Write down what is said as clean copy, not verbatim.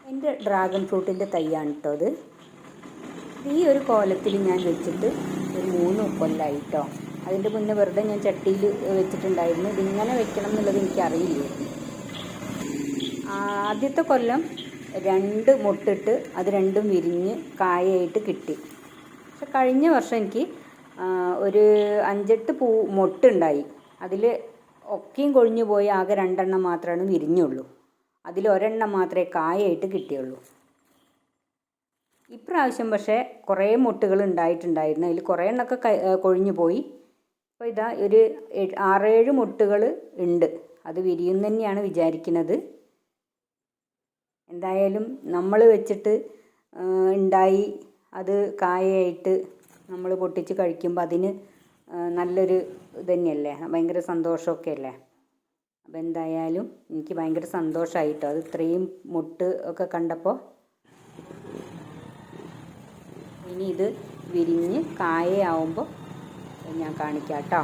എൻ്റെ ഡ്രാഗൺ ഫ്രൂട്ടിൻ്റെ തൈയാണ് കേട്ടോ അത്. ഈ ഒരു കോലത്തിൽ ഞാൻ വെച്ചിട്ട് ഒരു 3 കൊല്ലമായി കേട്ടോ. അതിൻ്റെ മുന്നേ വെറുതെ ഞാൻ ചട്ടിയിൽ വെച്ചിട്ടുണ്ടായിരുന്നു. ഇതിങ്ങനെ വെക്കണം എന്നുള്ളത് എനിക്കറിയില്ലായിരുന്നു. ആദ്യത്തെ കൊല്ലം 2 മുട്ടിട്ട് അത് രണ്ടും വിരിഞ്ഞ് കായായിട്ട് കിട്ടി. പക്ഷെ കഴിഞ്ഞ വർഷം എനിക്ക് ഒരു 5-8 മൊട്ടുണ്ടായി. അതിൽ ഒക്കെയും കൊഴിഞ്ഞു പോയി. ആകെ 2 എണ്ണം മാത്രമാണ് വിരിഞ്ഞുള്ളൂ. അതിൽ 1 എണ്ണം മാത്രമേ കായായിട്ട് കിട്ടിയുള്ളൂ. ഇപ്രാവശ്യം പക്ഷേ കുറേ മൊട്ടുകൾ ഉണ്ടായിട്ടുണ്ടായിരുന്നു. അതിൽ കുറേ എണ്ണമൊക്കെ കൊഴിഞ്ഞു പോയി. അപ്പോൾ ഇതാ ഒരു 6-7 മൊട്ടുകൾ ഉണ്ട്. അത് വിരിയുന്നു തന്നെയാണ് വിചാരിക്കുന്നത്. എന്തായാലും നമ്മൾ വെച്ചിട്ട് ഉണ്ടായി അത് കായയായിട്ട് നമ്മൾ പൊട്ടിച്ച് കഴിക്കുമ്പോൾ അതിന് നല്ലൊരു ഇത് തന്നെയല്ലേ, ഭയങ്കര സന്തോഷമൊക്കെ അല്ലേ. അപ്പോൾ എന്തായാലും എനിക്ക് ഭയങ്കര സന്തോഷമായിട്ടോ അത് ഇത്രയും മൊട്ട് ഒക്കെ കണ്ടപ്പോൾ. ഇനി ഇത് വിരിഞ്ഞ് കായയാവുമ്പോൾ ഞാൻ കാണിക്കാം കേട്ടോ.